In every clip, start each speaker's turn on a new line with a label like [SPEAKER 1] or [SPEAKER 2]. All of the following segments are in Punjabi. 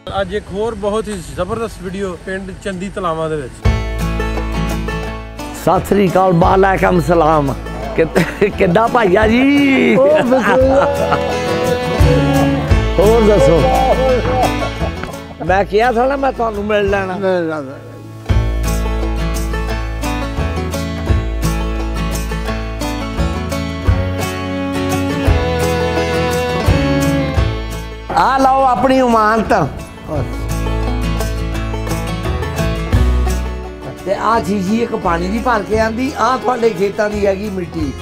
[SPEAKER 1] ਅੱਜ ਇੱਕ ਹੋਰ ਬਹੁਤ ਹੀ ਜ਼ਬਰਦਸਤ ਵੀਡੀਓ ਪਿੰਡ ਚੰਦੀ ਤਲਾਵਾਂ ਦੇ ਵਿੱਚ।
[SPEAKER 2] ਸਤਿ ਸ੍ਰੀ ਅਕਾਲ, ਵਾਲੇਕਮ ਸਲਾਮ। ਕਿੱਦਾਂ ਭਾਈਆ ਜੀ? ਹੋਰ ਦੱਸੋ। ਮੈਂ ਕਿਹਾ ਥਾ ਨਾ ਮੈਂ ਤੁਹਾਨੂੰ ਮਿਲ ਲੈਣਾ। ਆ ਲਓ ਆਪਣੀ ਉਮਾਨਤ ਤੇ ਆ ਸ਼ੀਸ਼ੀ ਇੱਕ ਪਾਣੀ ਦੀ ਭਰ ਕੇ ਆਂਦੀ। ਆ ਤੁਹਾਡੇ ਖੇਤਾਂ ਦੀ ਹੈਗੀ ਮਿੱਟੀ।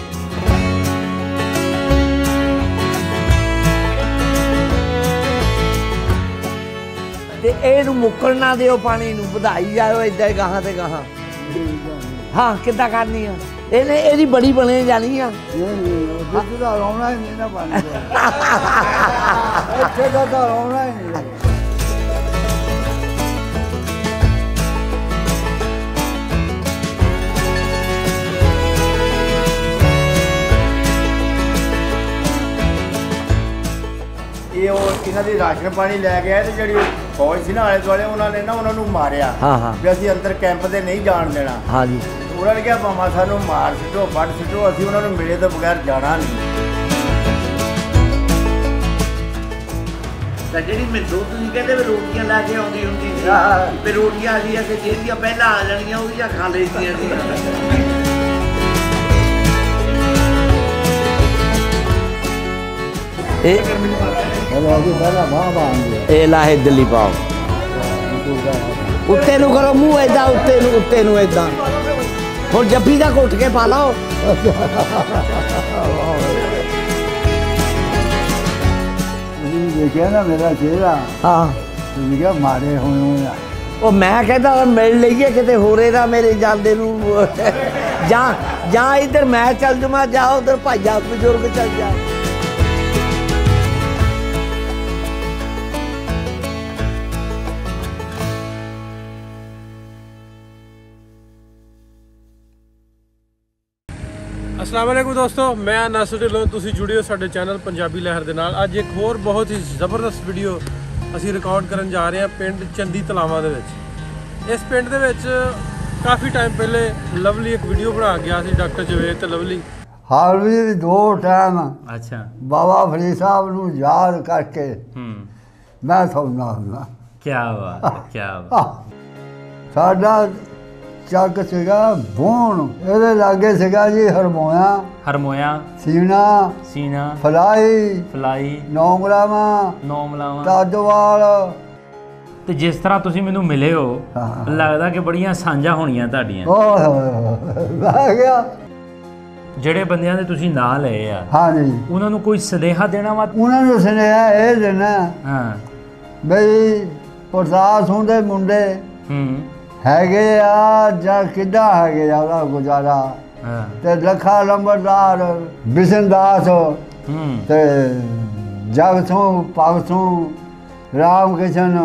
[SPEAKER 2] ਤੇ ਇਹਨੂੰ ਮੁੱਕਣ ਨਾ ਦਿਓ, ਪਾਣੀ ਨੂੰ ਵਧਾਈ ਜਾਓ ਏਦਾਂ ਹੀ ਗਾਹਾਂ ਤੇ ਗਾਹਾਂ। ਹਾਂ ਕਿੱਦਾਂ ਕਰਨੀ ਆ ਇਹਨੇ? ਇਹਦੀ ਬੜੀ ਬਣੇ ਜਾਣੀ ਆ।
[SPEAKER 3] ਰੋਣਾ ਹੀ ਨਹੀਂ ਨਾ ਪਾਣੀ ਇੱਥੇ ਦਾ ਤਾਂ ਰੋਣਾ ਹੀ ਨਹੀਂ। ਇਹ ਉਹ ਇਹਨਾਂ ਦੀ ਰਾਸ਼ਨ ਪਾਣੀ ਲੈ ਕੇ ਆਏ ਤੇ ਜਿਹੜੀ ਫੌਜ ਸੀ ਨਾ ਆਲੇ ਦੁਆਲੇ ਉਹਨਾਂ ਨੇ ਨਾ ਉਹਨਾਂ ਨੂੰ ਮਾਰਿਆ। ਵੀ ਅਸੀਂ ਅੰਦਰ ਕੈਂਪ ਤੇ ਨਹੀਂ ਜਾਣ ਦੇਣਾ।
[SPEAKER 2] ਹਾਂਜੀ
[SPEAKER 3] ਉਹਨਾਂ ਨੇ ਕਿਹਾ ਭਾਵੇਂ ਸਾਨੂੰ ਮਾਰ ਸਿੱਟੋ ਵੱਢ ਸਿੱਟੋ, ਅਸੀਂ ਉਹਨਾਂ ਨੂੰ ਮਿਲੇ ਤੋਂ ਬਗੈਰ ਜਾਣਾ ਨਹੀਂ।
[SPEAKER 2] ਤਾਂ ਜਿਹੜੀ ਮੈਨੂੰ ਤੁਸੀਂ ਕਹਿੰਦੇ ਵੀ ਰੋਟੀਆਂ ਲੈ ਕੇ ਆਉਂਦੀ ਹੁੰਦੀ ਸੀ, ਵੀ ਰੋਟੀਆਂ ਅਸੀਂ ਅੱਗੇ ਜਿਹੜੀਆਂ ਪਹਿਲਾਂ ਆ ਜਾਣੀਆਂ ਉਹਦੀਆਂ ਖਾ ਲੈਂਦੀਆਂ ਸੀ। ਇਹ ਲਾਹੇ ਦਿੱਲੀ ਪਾਓ, ਉੱਤੇ ਨੂੰ ਕਰੋ ਮੂੰਹ ਏਦਾਂ, ਉੱਤੇ ਨੂੰ ਏਦਾਂ। ਹੁਣ ਜੱਫੀ ਦਾ ਘੁੱਟ ਕੇ ਪਾ ਲਓ।
[SPEAKER 3] ਦੇਖਿਆ ਨਾ ਮੇਰਾ ਚਿਹਰਾ?
[SPEAKER 2] ਹਾਂ
[SPEAKER 3] ਤੁਸੀਂ ਕਿਹਾ ਮਾਰੇ ਹੋਏ ਆ।
[SPEAKER 2] ਉਹ ਮੈਂ ਕਹਿੰਦਾ ਮਿਲ ਲਈਏ ਕਿਤੇ ਹੋਰੇ ਦਾ ਮੇਰੇ ਜਾਂਦੇ ਨੂੰ। ਜਾਂ ਇੱਧਰ ਮੈਂ ਚੱਲ ਜਾਵਾਂ, ਜਾ ਉੱਧਰ ਭਾਈਆ ਬਜ਼ੁਰਗ ਚੱਲ ਜਾ।
[SPEAKER 1] अस्सलाम वालेकुम दोस्तों, मैं नासिर ढिल्लों। तुसी जुड़े हो साडे चैनल पंजाबी लहर दे नाल। अज एक होर बहुत ही ज़बरदस्त वीडियो असी रिकॉर्ड करन जा रहे हैं पिंड चंदी तलावां दे विच। इस पिंड दे विच काफ़ी टाइम पहले लवली एक वीडियो बना गया सी, डॉक्टर जवेद ते लवली।
[SPEAKER 3] हाल भी दो टाइम
[SPEAKER 4] अच्छा
[SPEAKER 3] बाबा फरीद साहब नूं याद करके मैं सुनना हुंदा।
[SPEAKER 4] क्या बात, क्या बात।
[SPEAKER 3] साडा ਚੱਕ ਸੀਗਾ ਬੋਣ, ਇਹਦੇ ਲਾਗੇ ਸੀਗਾ ਜੀ
[SPEAKER 4] ਹਰਮੋਇਆ ਸੀਨਾ ਫਲਾਈ ਨੌਮਲਾਵਾ
[SPEAKER 3] ਤਾਜਵਾਲ।
[SPEAKER 4] ਤੇ ਜਿਸ ਤਰ੍ਹਾਂ ਤੁਸੀਂ ਮੈਨੂੰ ਮਿਲੇ ਹੋ, ਲੱਗਦਾ ਕਿ ਬੜੀਆਂ ਸਾਂਝਾਂ ਹੋਣੀਆਂ ਤੁਹਾਡੀਆਂ।
[SPEAKER 3] ਲੱਗ ਗਿਆ।
[SPEAKER 4] ਜਿਹੜੇ ਬੰਦਿਆਂ ਦੇ ਤੁਸੀਂ ਨਾਂ ਲਏ ਆ,
[SPEAKER 3] ਹਾਂਜੀ,
[SPEAKER 4] ਉਹਨਾਂ ਨੂੰ ਕੋਈ ਸੁਨੇਹਾ ਦੇਣਾ ਵਾ?
[SPEAKER 3] ਉਹਨਾਂ ਨੂੰ ਸੁਨੇਹਾ ਇਹ ਦੇਣਾ ਬਈ ਪ੍ਰਸਾਦ ਸਿੰਘ ਦੇ ਮੁੰਡੇ ਹੈਗੇ ਆ ਜਾਂ ਕਿੱਦਾਂ ਹੈਗੇ ਆ, ਉਹਦਾ ਗੁਜ਼ਾਰਾ। ਤੇ ਲੱਖਾ ਲੰਬਰਦਾਰ, ਬਿਸ਼ਨਦਾਸ ਤੇ ਜਗ ਸਿੰਘ, ਭਗਤ ਸਿੰਘ, ਰਾਮ ਕਿਸ਼ਨ,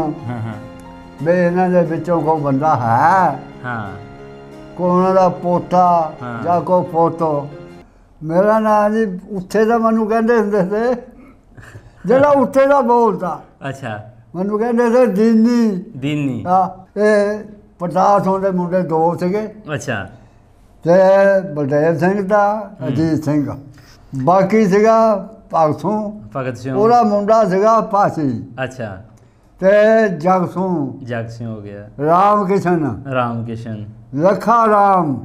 [SPEAKER 3] ਵੀ ਇਹਨਾਂ ਦੇ ਵਿੱਚੋਂ ਕੋਈ ਬੰਦਾ ਹੈ, ਕੋਈ ਉਹਨਾਂ ਦਾ ਪੋਤਾ ਜਾਂ ਕੋਈ ਪੋਤੋ। ਮੇਰਾ ਨਾਂ ਜੀ ਉੱਥੇ ਦਾ ਮੈਨੂੰ ਕਹਿੰਦੇ ਹੁੰਦੇ ਸੀ, ਜਿਹੜਾ ਉੱਥੇ ਦਾ ਬੋਲਦਾ।
[SPEAKER 4] ਅੱਛਾ,
[SPEAKER 3] ਮੈਨੂੰ ਕਹਿੰਦੇ ਸੀ ਦੀਨੀ। ਹਾਂ, ਇਹ ਪ੍ਰਤਾਪ ਸਿੰਘ ਦੇ ਮੁੰਡੇ ਦੋ ਸੀਗੇ।
[SPEAKER 4] ਅੱਛਾ,
[SPEAKER 3] ਤੇ ਬਲਦੇਵ ਸਿੰਘ ਦਾ, ਅਜੀਤ ਸਿੰਘ। ਬਾਕੀ ਸੀਗਾ ਭਗਤ ਸਿੰਘ, ਉਹਦਾ ਮੁੰਡਾ ਸੀਗਾ ਪਾਸੀ।
[SPEAKER 4] ਅੱਛਾ,
[SPEAKER 3] ਤੇ ਜਗ ਸਿੰਘ
[SPEAKER 4] ਹੋ ਗਿਆ,
[SPEAKER 3] ਰਾਮ ਕਿਸ਼ਨ, ਲੱਖਾ ਰਾਮ।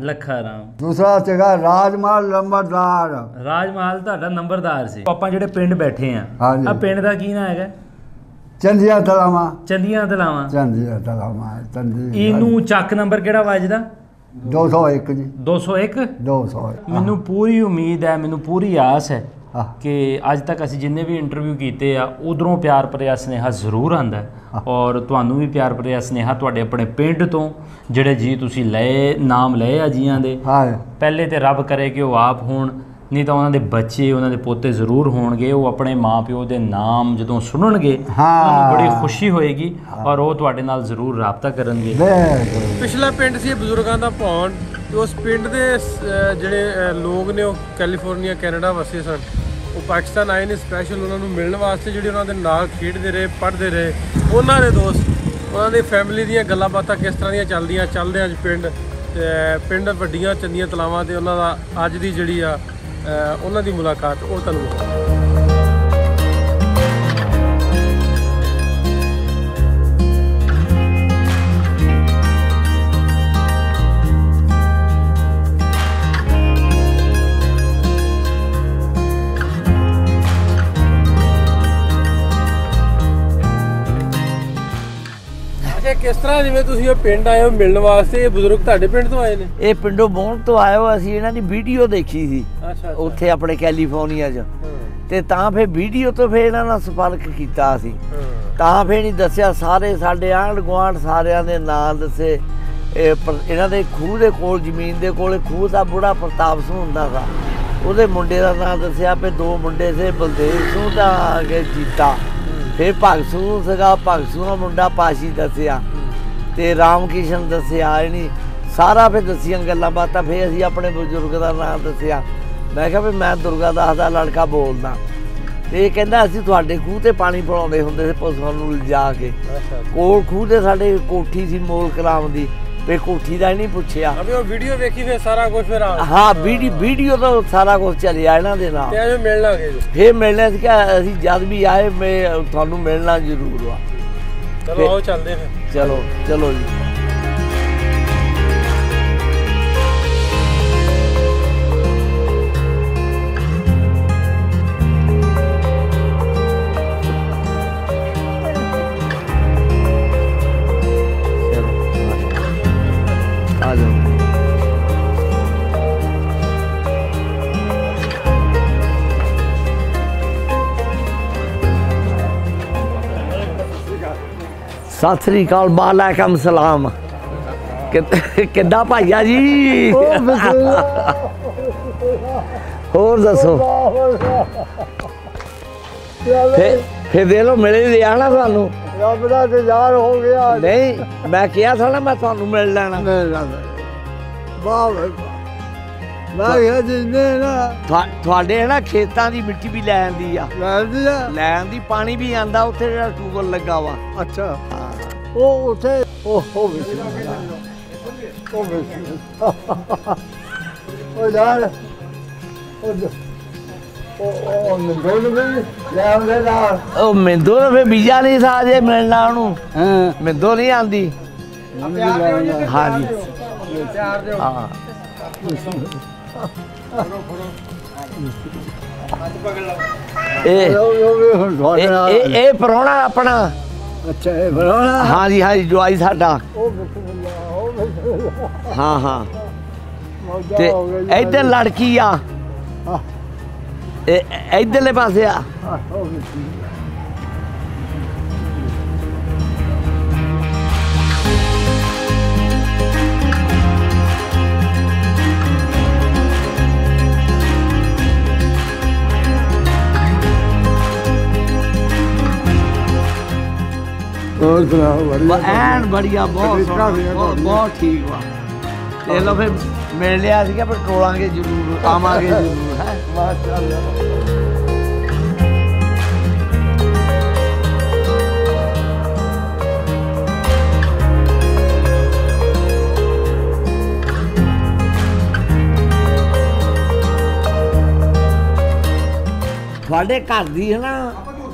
[SPEAKER 3] ਦੂਸਰਾ ਸੀਗਾ ਰਾਜਮਾਲ ਨੰਬਰਦਾਰ।
[SPEAKER 4] ਰਾਜਮਾਲ ਤੁਹਾਡਾ ਨੰਬਰਦਾਰ ਸੀ। ਆਪਾਂ ਜਿਹੜੇ ਪਿੰਡ ਬੈਠੇ ਆ, ਆ ਪਿੰਡ ਦਾ ਕੀ ਨਾਂ ਹੈਗਾ?
[SPEAKER 3] ਚੰਦੀਆਂ ਤਲਾਵਾਂ।
[SPEAKER 4] ਇਹਨੂੰ ਚੱਕ ਨੰਬਰ ਕਿਹੜਾ ਵੱਜਦਾ?
[SPEAKER 3] 201 ਜੀ।
[SPEAKER 4] 201। ਮੈਨੂੰ ਪੂਰੀ ਉਮੀਦ ਹੈ, ਮੈਨੂੰ ਪੂਰੀ ਆਸ ਹੈ ਕਿ ਅੱਜ ਤੱਕ ਅਸੀਂ ਜਿੰਨੇ ਵੀ ਇੰਟਰਵਿਊ ਕੀਤੇ ਆ, ਉਧਰੋਂ ਪਿਆਰ ਭਰਿਆ ਸੁਨੇਹਾ ਜ਼ਰੂਰ ਆਉਂਦਾ। ਔਰ ਤੁਹਾਨੂੰ ਵੀ ਪਿਆਰ ਭਰਿਆ ਸੁਨੇਹਾ ਤੁਹਾਡੇ ਆਪਣੇ ਪਿੰਡ ਤੋਂ, ਜਿਹੜੇ ਜੀ ਤੁਸੀਂ ਨਾਮ ਲਏ ਆ ਜੀਆਂ ਦੇ। ਪਹਿਲੇ ਤੇ ਰੱਬ ਕਰੇ ਕਿ ਉਹ ਆਪ ਹੋਣ, ਨਹੀਂ ਤਾਂ ਉਹਨਾਂ ਦੇ ਬੱਚੇ, ਉਹਨਾਂ ਦੇ ਪੋਤੇ ਜ਼ਰੂਰ ਹੋਣਗੇ। ਉਹ ਆਪਣੇ ਮਾਂ ਪਿਓ ਦੇ ਨਾਮ ਜਦੋਂ ਸੁਣਨਗੇ ਉਹਨਾਂ ਨੂੰ ਬੜੀ ਖੁਸ਼ੀ ਹੋਏਗੀ ਔਰ ਉਹ ਤੁਹਾਡੇ ਨਾਲ ਜ਼ਰੂਰ ਰਾਬਤਾ ਕਰਨਗੇ।
[SPEAKER 1] ਪਿਛਲਾ ਪਿੰਡ ਸੀ ਬਜ਼ੁਰਗਾਂ ਦਾ ਭੌਣ। ਉਸ ਪਿੰਡ ਦੇ ਜਿਹੜੇ ਲੋਕ ਨੇ ਉਹ ਕੈਲੀਫੋਰਨੀਆ, ਕੈਨੇਡਾ ਵਸੇ ਸਨ। ਉਹ ਪਾਕਿਸਤਾਨ ਆਏ ਨੇ ਸਪੈਸ਼ਲ ਉਹਨਾਂ ਨੂੰ ਮਿਲਣ ਵਾਸਤੇ, ਜਿਹੜੇ ਉਹਨਾਂ ਦੇ ਨਾਲ ਖੇਡਦੇ ਰਹੇ, ਪੜ੍ਹਦੇ ਰਹੇ, ਉਹਨਾਂ ਦੇ ਦੋਸਤ, ਉਹਨਾਂ ਦੀ ਫੈਮਿਲੀ ਦੀਆਂ ਗੱਲਾਂ ਬਾਤਾਂ ਕਿਸ ਤਰ੍ਹਾਂ ਦੀਆਂ ਚੱਲਦੇ ਅੱਜ ਪਿੰਡ ਤੇ ਪਿੰਡ ਵੱਡੀਆਂ ਚੰਦੀਆਂ ਤਲਾਵਾਂ ਤੇ ਉਹਨਾਂ ਦਾ ਅੱਜ ਦੀ ਜਿਹੜੀ ਆ ਉਹਨਾਂ ਦੀ ਮੁਲਾਕਾਤ ਉਹ ਤੁਹਾਨੂੰ किस तरह जिवें तुसीं ये पिंड आए हो मिलने वास्ते, ये बुजुर्ग तुहाडे पिंड तो आए ने?
[SPEAKER 2] ये पिंडों बौण तो आए हो, असीं इन्हां दी वीडियो देखी सी उत्थे अपने कैलीफोर्निया च, ते तां फिर वीडियो तो फिर इन्हां नाल संपर्क कीता असीं, तां फिर नहीं दस्सिया सारे साडे आंढ गुआंढ सारिਆਂ ਦੇ ਨਾਂ दस्से। इन्हां दे खूह दे कोल ਜ਼ਮੀਨ ਦੇ ਕੋਲ खूह दा बुढ़ा प्रताप सिंह हुंदा सा, ਉਹਦੇ ਮੁੰਡੇ ਦਾ ਨਾਂ ਦੱਸਿਆ ਵੀ 2 ਮੁੰਡੇ ਸੇ ਬਲਦੇਵ ਸਿੰਘ ਦਾ ਅਗੇ ਜੀਤਾ, फिर भगत सिंह सगा भगत सिंह का मुंडा पाशी दसिया ते राम किशन दसिया, सारा फिर दसिया गल्लां बातां। फिर असीं अपने बजुर्ग का नाम दसिया, मैं कहा भी मैं दुर्गा दास दा लड़का बोलदा, ते कहंदा असीं तुहाडे खूह ते पानी पिलाउंदे हुंदे सी पशुआं नूं लिजा के, कोल खूह ते साडे कोठी सी मोल कराम दी, पे कोठी दा नहीं पुछया।
[SPEAKER 1] अबे वो वीडियो देखी फिर सारा कुछ फिर
[SPEAKER 2] हाँ वीडियो तो सारा कुछ चलिया इन्हां दे नाल,
[SPEAKER 1] ते मिलना
[SPEAKER 2] फिर मिलने सी कि असीं जद भी आए मैं तुहानूं मिलना जरूर वा।
[SPEAKER 1] चलो आओ चलदे फिर।
[SPEAKER 2] चलो चलो जी। सत श्री अकाल, वालेकुम सलाम, किद्दां भाईया जी? होर दसो, फिर दे लो मिले लिया ना थानू?
[SPEAKER 3] रब दा इंतजार हो गया।
[SPEAKER 2] नहीं मैं किया था ना मैं थानू मिल लेना। ਤੁਹਾਡੇ ਨਾ ਖੇਤਾਂ ਦੀ ਮਿੱਟੀ ਵੀ ਲੈ ਆਂਦੀ ਆ, ਲੈ ਆਂਦੀ, ਪਾਣੀ ਵੀ ਆਂਦਾ ਉੱਥੇ ਜਿਹੜਾ ਟੂਬਲ ਲੱਗਾ ਵਾ।
[SPEAKER 3] ਅੱਛਾ ਉਹ ਉੱਥੇ ਉਹ ਯਾਰ
[SPEAKER 2] ਉਹ ਮਿੰਦੋ ਤਾਂ ਫਿਰ ਬੀਜਾ ਨਹੀਂ ਥਾ ਜੇ ਮਿਲਣਾ ਉਹਨੂੰ, ਮਿੰਦੋ ਨਹੀਂ ਆਂਦੀ। ਹਾਂਜੀ ਹਾਂ ਇਹ ਪ੍ਰਾਹੁਣਾ ਆਪਣਾ।
[SPEAKER 3] ਅੱਛਾ ਇਹ ਪ੍ਰਾਹੁਣਾ?
[SPEAKER 2] ਹਾਂਜੀ ਹਾਂਜੀ ਜਵਾਈ ਸਾਡਾ। ਹਾਂ ਹਾਂ ਤੇ ਇੱਧਰ ਲੜਕੀ ਆ, ਇੱਧਰਲੇ ਪਾਸੇ ਆ। ਐਨ ਬੜੀਆ, ਬਹੁਤ ਠੀਕ ਵਾ। ਚਲੋ ਫਿਰ ਮਿਲ ਲਿਆ ਸੀਗਾ, ਪਰ ਟੋਲਾਂਗੇ ਜ਼ਰੂਰ, ਆਵਾਂਗੇ ਜ਼ਰੂਰ ਹੈ। ਮਾਸ਼ਾਅੱਲਾ। ਤੁਹਾਡੇ ਘਰ ਦੀ ਹੈ ਨਾ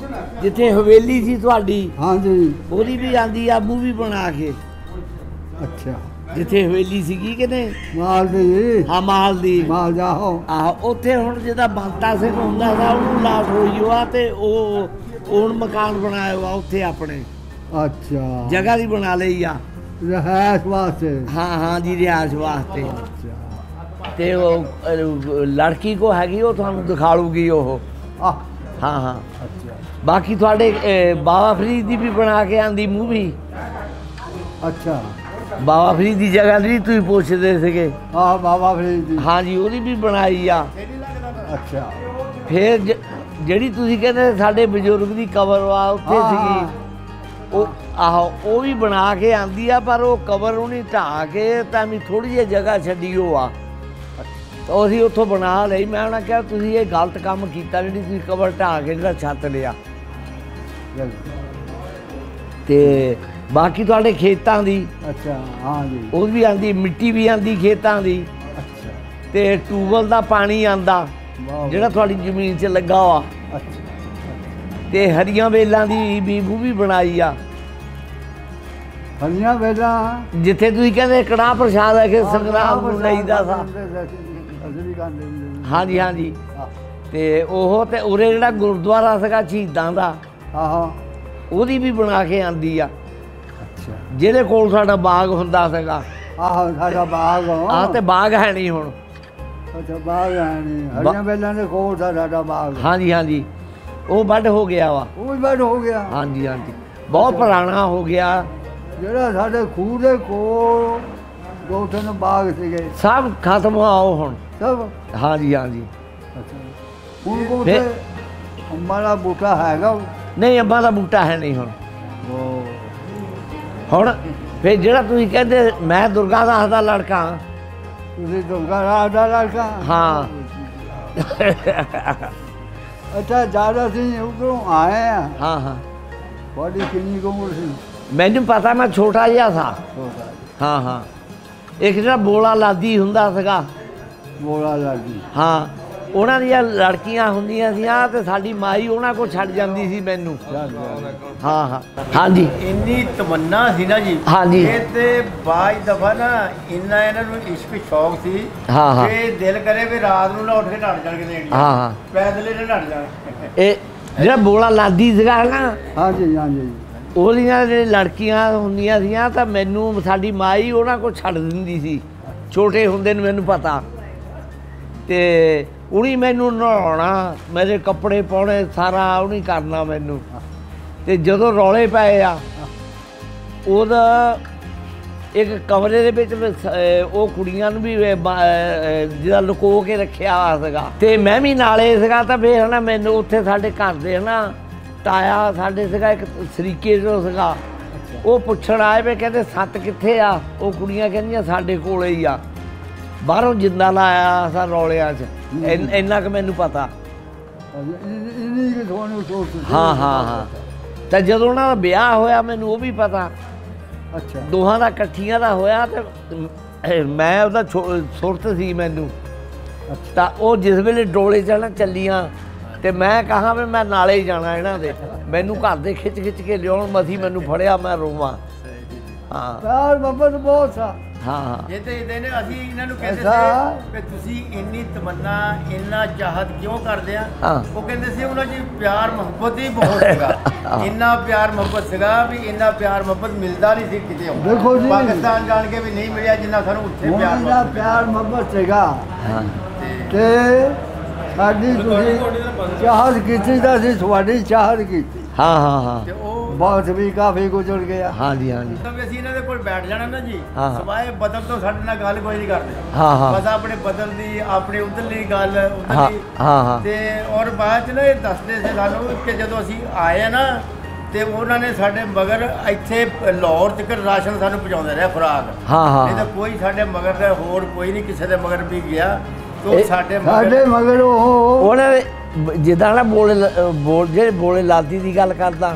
[SPEAKER 2] ਜਿੱਥੇ ਹਵੇਲੀ ਸੀ ਤੁਹਾਡੀ,
[SPEAKER 3] ਹਾਂਜੀ,
[SPEAKER 2] ਉਹਦੀ ਵੀ ਆਂਦੀ ਆ ਮੂਵੀ ਬਣਾ ਕੇ।
[SPEAKER 3] ਅੱਛਾ
[SPEAKER 2] ਜਿੱਥੇ ਹਵੇਲੀ ਸੀਗੀ ਕਿ ਨਹੀਂ?
[SPEAKER 3] ਮਾਲ ਦੀ।
[SPEAKER 2] ਹਾਂ ਮਾਲ ਦੀ।
[SPEAKER 3] ਮਾਲ ਜਾਓ।
[SPEAKER 2] ਆਹੋ ਉੱਥੇ ਹੁਣ ਜਿਹਦਾ ਬੰਤਾ ਸਿੰਘ ਹੁੰਦਾ ਸੀ ਉਹਨੂੰ ਲਾਟ ਹੋਈ ਆ, ਤੇ ਉਹ ਹੁਣ ਮਕਾਨ ਬਣਾਇਆ ਵਾ ਉੱਥੇ ਆਪਣੇ।
[SPEAKER 3] ਅੱਛਾ
[SPEAKER 2] ਜਗ੍ਹਾ ਦੀ ਬਣਾ ਲਈ ਆ
[SPEAKER 3] ਰਿਹਾਇਸ਼ ਵਾਸਤੇ।
[SPEAKER 2] ਹਾਂ ਹਾਂ ਜੀ ਰਿਹਾਇਸ਼ ਵਾਸਤੇ।
[SPEAKER 3] ਅੱਛਾ
[SPEAKER 2] ਤੇ ਉਹ ਲੜਕੀ ਕੋ ਹੈਗੀ, ਉਹ ਤੁਹਾਨੂੰ ਦਿਖਾ ਲੂਗੀ ਉਹ। ਹਾਂ ਹਾਂ
[SPEAKER 3] ਅੱਛਾ।
[SPEAKER 2] ਬਾਕੀ ਤੁਹਾਡੇ ਬਾਬਾ ਫਰੀਦ ਦੀ ਵੀ ਬਣਾ ਕੇ ਆਂਦੀ ਮੂਵੀ।
[SPEAKER 3] ਅੱਛਾ
[SPEAKER 2] ਬਾਬਾ ਫਰੀਦ ਦੀ ਜਗ੍ਹਾ ਦੀ ਤੁਸੀਂ ਪੁੱਛਦੇ ਸੀਗੇ?
[SPEAKER 3] ਹਾਂ ਬਾਬਾ ਫਰੀਦ ਦੀ।
[SPEAKER 2] ਹਾਂਜੀ ਉਹਦੀ ਵੀ ਬਣਾਈ ਆ।
[SPEAKER 3] ਅੱਛਾ
[SPEAKER 2] ਫਿਰ ਜਿਹੜੀ ਤੁਸੀਂ ਕਹਿੰਦੇ ਸਾਡੇ ਬਜ਼ੁਰਗ ਦੀ ਕਬਰ ਵਾ ਉੱਥੇ ਸੀਗੀ, ਉਹ ਆਹੋ ਉਹ ਵੀ ਬਣਾ ਕੇ ਆਂਦੀ ਆ, ਪਰ ਉਹ ਕਬਰ ਉਹਨੇ ਢਾਹ ਕੇ ਤਾਂ ਵੀ ਥੋੜੀ ਜਿਹੀ ਜਗ੍ਹਾ ਛੱਡੀ ਉਹ ਆ। ਤਾਂ ਅਸੀਂ ਉੱਥੋਂ ਬਣਾ ਲਈ। ਮੈਂ ਉਹਨਾਂ ਕਿਹਾ ਤੁਸੀਂ ਇਹ ਗਲਤ ਕੰਮ ਕੀਤਾ, ਜਿਹੜੀ ਤੁਸੀਂ ਕਬਰ ਢਾਹ ਕੇ ਜਿਹੜਾ ਛੱਤ ਲਿਆ। ਤੇ ਬਾਕੀ ਤੁਹਾਡੇ ਖੇਤਾਂ ਦੀ
[SPEAKER 3] ਅੱਛਾ ਹਾਂ ਜੀ,
[SPEAKER 2] ਉਹ ਵੀ ਆਂਦੀ, ਮਿੱਟੀ ਵੀ ਆਂਦੀ ਖੇਤਾਂ ਦੀ,
[SPEAKER 3] ਅੱਛਾ
[SPEAKER 2] ਤੇ ਟਿਊਬਵੈੱਲ ਦਾ ਪਾਣੀ ਆਂਦਾ ਜਿਹੜਾ ਤੁਹਾਡੀ ਜ਼ਮੀਨ 'ਚ ਲੱਗਾ ਵਾ,
[SPEAKER 3] ਅੱਛਾ,
[SPEAKER 2] ਤੇ ਹਰੀਆਂ ਵੇਲਾਂ ਦੀ ਬੀਬੂ ਵੀ ਬਣਾਈ ਆ।
[SPEAKER 3] ਹਰੀਆਂ ਵੇਲਾਂ
[SPEAKER 2] ਜਿੱਥੇ ਤੁਸੀਂ ਕਹਿੰਦੇ ਕੜਾਹ ਪ੍ਰਸ਼ਾਦ ਹੈ ਕਿ ਸੰਗਰਾਮ ਨੂੰ ਲਈਦਾ ਸਾ। ਹਾਂਜੀ ਹਾਂਜੀ। ਤੇ ਉਹ ਤੇ ਉਰੇ ਜਿਹੜਾ ਗੁਰਦੁਆਰਾ ਸੀਗਾ ਸ਼ਹੀਦਾਂ ਦਾ,
[SPEAKER 3] ਆਹੋ
[SPEAKER 2] ਉਹਦੀ ਵੀ ਬਣਾ ਕੇ ਆਂਦੀ ਆ।
[SPEAKER 3] ਅੱਛਾ,
[SPEAKER 2] ਜਿਹਦੇ ਕੋਲ ਸਾਡਾ ਬਾਗ ਹੁੰਦਾ ਸੀਗਾ।
[SPEAKER 3] ਆਹੋ ਸਾਡਾ ਬਾਗ
[SPEAKER 2] ਆ ਤੇ ਬਾਗ ਹੈ ਨਹੀਂ ਹੁਣ।
[SPEAKER 3] ਅੱਛਾ ਬਾਗ ਹੈ ਨਹੀਂ, ਹਰੀਆਂ ਵੇਲਾਂ ਦੇ ਕੋਲ ਸਾਡਾ ਬਾਗ।
[SPEAKER 2] ਹਾਂਜੀ ਹਾਂਜੀ, ਉਹ ਵੱਢ ਹੋ ਗਿਆ ਵਾ।
[SPEAKER 3] ਉਹ ਵੀ ਵੱਢ ਹੋ ਗਿਆ।
[SPEAKER 2] ਹਾਂਜੀ ਹਾਂਜੀ, ਬਹੁਤ ਪੁਰਾਣਾ ਹੋ ਗਿਆ।
[SPEAKER 3] ਜਿਹੜਾ ਸਾਡੇ ਖੂਹ ਦੇ ਕੋਲ 2-3 ਬਾਗ ਸੀਗੇ
[SPEAKER 2] ਸਭ ਖਤਮ ਆਓ ਹੁਣ।
[SPEAKER 3] ਸਭ।
[SPEAKER 2] ਹਾਂਜੀ ਹਾਂਜੀ।
[SPEAKER 3] ਅੱਛਾ, ਹੁਣ ਕੋਲ ਅੰਬਾਂ ਦਾ ਬੂਟਾ ਹੈਗਾ?
[SPEAKER 2] ਨਹੀਂ, ਅੰਬਾਂ ਦਾ ਬੂਟਾ ਹੈ ਨਹੀਂ ਹੁਣ।
[SPEAKER 3] ਉਹ
[SPEAKER 2] ਹੁਣ ਫਿਰ ਜਿਹੜਾ ਤੁਸੀਂ ਕਹਿੰਦੇ ਮੈਂ ਦੁਰਗਾ ਦਾਸ ਦਾ ਲੜਕਾ।
[SPEAKER 3] ਤੁਸੀਂ ਦੁਰਗਾ ਦਾਸ ਦਾ ਲੜਕਾ?
[SPEAKER 2] ਹਾਂ।
[SPEAKER 3] ਅੱਛਾ, ਜਦ ਅਸੀਂ ਉੱਧਰੋਂ ਆਏ ਆ,
[SPEAKER 2] ਹਾਂ ਹਾਂ,
[SPEAKER 3] ਤੁਹਾਡੀ ਕਿੰਨੀ ਕੁ ਉਮਰ ਸੀ?
[SPEAKER 2] ਮੈਨੂੰ ਪਤਾ, ਮੈਂ ਛੋਟਾ ਜਿਹਾ ਸਾਂ। ਹਾਂ ਹਾਂ, ਇੱਕ ਜਿਹੜਾ ਬੋਲਾ ਲਾਦੀ ਹੁੰਦਾ ਸੀਗਾ।
[SPEAKER 3] ਬੋਲਾ ਲਾਡੀ?
[SPEAKER 2] ਹਾਂ, ਉਹਨਾਂ ਦੀਆਂ ਲੜਕੀਆਂ ਹੁੰਦੀਆਂ ਸੀ ਤੇ ਸਾਡੀ ਮਾਈ ਉਹਨਾਂ ਕੋਲ ਛੱਡ ਜਾਂਦੀ ਸੀ ਮੈਨੂੰ। ਹਾਂ ਹਾਂ ਹਾਂਜੀ।
[SPEAKER 5] ਇੰਨੀ ਤਮੰਨਾ ਸੀ ਨਾ ਜੀ।
[SPEAKER 2] ਹਾਂਜੀ।
[SPEAKER 5] ਇਹ ਤੇ ਬਾਜ ਦਫਾ ਨਾ ਇੰਨਾ ਇਹਨਾਂ ਨੂੰ ਇਸ਼ਕ ਸ਼ੌਕ ਸੀ
[SPEAKER 2] ਹਾਂ ਹਾਂ।
[SPEAKER 5] ਕਿ ਦਿਲ ਕਰੇ ਵੀ ਰਾਤ ਨੂੰ ਨਾ ਉੱਠ ਕੇ ਨੱਠ ਜਾਣ ਕਿਤੇ
[SPEAKER 2] ਹਾਂ ਹਾਂ,
[SPEAKER 5] ਪੈਦਲ ਹੀ ਨੱਠ ਜਾਣ।
[SPEAKER 2] ਇਹ ਜਿਹੜਾ ਬੋਲਾ ਲਾਦੀ ਸੀਗਾ ਨਾ,
[SPEAKER 3] ਹਾਂਜੀ ਹਾਂਜੀ।
[SPEAKER 2] ਉਹਦੀਆਂ ਜਿਹੜੇ ਲੜਕੀਆਂ ਹੁੰਦੀਆਂ ਸੀਆਂ ਤਾਂ ਮੈਨੂੰ ਸਾਡੀ ਮਾਈ ਉਹਨਾਂ ਕੋਲ ਛੱਡ ਦਿੰਦੀ ਸੀ। ਛੋਟੇ ਹੁੰਦੇ ਨੂੰ ਮੈਨੂੰ ਪਤਾ, ਤੇ ਉਹਨੇ ਮੈਨੂੰ ਨਹਾਉਣਾ, ਮੇਰੇ ਕੱਪੜੇ ਪਾਉਣੇ, ਸਾਰਾ ਉਹਨੇ ਕਰਨਾ ਮੈਨੂੰ। ਤੇ ਜਦੋਂ ਰੌਲੇ ਪਏ ਆ, ਉਹਦਾ ਇੱਕ ਕਮਰੇ ਦੇ ਵਿੱਚ ਉਹ ਕੁੜੀਆਂ ਨੂੰ ਵੀ ਜਿਹਦਾ ਲੁਕੋ ਕੇ ਰੱਖਿਆ ਹੋਇਆ ਸੀਗਾ, ਤੇ ਮੈਂ ਵੀ ਨਾਲੇ ਸੀਗਾ। ਤਾਂ ਫਿਰ ਹੈ ਨਾ ਮੈਨੂੰ ਉੱਥੇ ਸਾਡੇ ਘਰ ਦੇ ਹੈ ਨਾ ਤਾਇਆ ਸਾਡੇ ਸੀਗਾ ਇੱਕ ਸਰੀਕੇ ਜੋ ਸੀਗਾ, ਉਹ ਪੁੱਛਣ ਆਏ ਵੀ ਕਹਿੰਦੇ ਸੱਤ ਕਿੱਥੇ ਆ? ਉਹ ਕੁੜੀਆਂ ਕਹਿੰਦੀਆਂ ਸਾਡੇ ਕੋਲੇ ਹੀ ਆ। ਬਾਹਰੋਂ ਜਿੰਦਾ ਲਾਇਆ ਸਾ ਰੌਲਿਆਂ 'ਚ, ਇੰਨਾ ਕੁ ਮੈਨੂੰ ਪਤਾ। ਹਾਂ ਹਾਂ ਹਾਂ। ਤਾਂ ਜਦੋਂ ਉਹਨਾਂ ਦਾ ਵਿਆਹ ਹੋਇਆ ਮੈਨੂੰ ਉਹ ਵੀ ਪਤਾ।
[SPEAKER 3] ਅੱਛਾ,
[SPEAKER 2] ਦੋਹਾਂ ਦਾ ਇਕੱਠੀਆਂ ਦਾ ਹੋਇਆ। ਤੇ ਮੈਂ ਉਹਦਾ ਸੁਰਤ ਸੀ ਮੈਨੂੰ। ਤਾਂ ਉਹ ਜਿਸ ਵੇਲੇ ਡੋਲੇ ਚੜ੍ਹਨ ਚੱਲੀਆਂ ਤੇ ਮੈਂ ਕਹਾਂ ਵੀ ਮੈਂ ਨਾਲੇ ਹੀ ਜਾਣਾ ਇਹਨਾਂ ਦੇ, ਮੈਨੂੰ ਘਰ ਦੇ ਖਿੱਚ ਖਿੱਚ ਕੇ ਲਿਆਉਣ, ਮਸੀਂ ਮੈਨੂੰ ਫੜਿਆ ਮੈਂ ਰੋਵਾਂ। ਹਾਂ
[SPEAKER 3] ਪਿਆਰ ਮੁਹੱਬਤ ਬਹੁਤ ਸਾ।
[SPEAKER 2] ਹਾਂ ਹਾਂ।
[SPEAKER 5] ਇਹ ਤੇ ਇਹਦੇ ਨੇ ਅਸੀਂ ਇਹਨਾਂ ਨੂੰ ਕਹਿੰਦੇ ਸੀ ਕਿ ਤੁਸੀਂ ਇੰਨੀ ਤਮੰਨਾ, ਇੰਨਾ ਚਾਹਤ ਕਿਉਂ ਕਰਦੇ ਆ? ਉਹ ਕਹਿੰਦੇ ਸੀ ਉਹਨਾਂ 'ਚ ਪਿਆਰ ਮੁਹੱਬਤ ਹੀ ਬਹੁਤ ਸੀਗਾ। ਇੰਨਾ ਪਿਆਰ ਮੁਹੱਬਤ ਸੀਗਾ ਵੀ ਇੰਨਾ ਪਿਆਰ ਮੁਹੱਬਤ ਮਿਲਦਾ ਨਹੀਂ ਸੀ ਕਿਤੇ।
[SPEAKER 3] ਦੇਖੋ ਜੀ,
[SPEAKER 5] ਪਾਕਿਸਤਾਨ ਜਾਣ ਕੇ ਵੀ ਨਹੀਂ ਮਿਲਿਆ ਜਿੰਨਾ ਸਾਨੂੰ ਉੱਥੇ
[SPEAKER 3] ਪਿਆਰ ਮੁਹੱਬਤ ਸੀਗਾ। ਤੇ ਸਾਡੀ ਤੁਸੀਂ ਚਾਹਤ ਕੀਤੀ ਤਾਂ ਅਸੀਂ ਤੁਹਾਡੀ ਚਾਹਤ ਕੀਤੀ।
[SPEAKER 2] ਹਾਂ ਹਾਂ ਹਾਂ।
[SPEAKER 5] ਤੇ ਉਹ
[SPEAKER 3] ਬਹੁਤ ਵੀ ਕਾਫੀ ਗੁਜ਼ਰ ਗਿਆ।
[SPEAKER 2] ਹਾਂਜੀ ਹਾਂਜੀ।
[SPEAKER 5] ਅਸੀਂ ਇਹਨਾਂ ਦੇ ਕੋਲ ਬੈਠ ਜਾਣਾ ਨਾ ਜੀ,
[SPEAKER 2] ਹਾਂ।
[SPEAKER 5] ਸਵਾਏ ਬਦਲ ਤੋਂ ਸਾਡੇ ਨਾਲ ਗੱਲ ਕੋਈ ਨਹੀਂ ਕਰਦੇ।
[SPEAKER 2] ਹਾਂ ਹਾਂ।
[SPEAKER 5] ਬਸ ਆਪਣੇ ਬਦਲ ਦੀ, ਆਪਣੀ ਉਧਰਲੀ ਗੱਲ
[SPEAKER 2] ਹਾਂ
[SPEAKER 5] ਉਧਰਲੀ।
[SPEAKER 2] ਹਾਂ ਹਾਂ।
[SPEAKER 5] ਤੇ ਔਰ ਬਾਅਦ ਚ ਨਾ ਇਹ ਦੱਸਦੇ ਸੀ ਸਾਨੂੰ ਕਿ ਜਦੋਂ ਅਸੀਂ ਆਏ ਆ ਨਾ ਤੇ ਉਹਨਾਂ ਨੇ ਸਾਡੇ ਮਗਰ ਇੱਥੇ ਲਾਹੌਰ ਤੱਕ ਰਾਸ਼ਨ ਸਾਨੂੰ ਪਹੁੰਚਾਉਂਦੇ ਰਹੇ, ਖੁਰਾਕ।
[SPEAKER 2] ਹਾਂ ਹਾਂ।
[SPEAKER 5] ਨਹੀਂ ਤਾਂ ਕੋਈ ਸਾਡੇ ਮਗਰ ਹੋਰ ਕੋਈ ਨਹੀਂ ਕਿਸੇ ਦੇ ਮਗਰ ਵੀ ਗਿਆ।
[SPEAKER 2] ਇਹ
[SPEAKER 5] ਸਾਡੇ
[SPEAKER 3] ਮਗਰ
[SPEAKER 2] ਉਹਨਾਂ ਦੇ ਜਿੱਦਾਂ ਨਾ ਜਿਹੜੇ ਬੋਲੇ ਲਾਦੀ ਦੀ ਗੱਲ ਕਰਦਾ,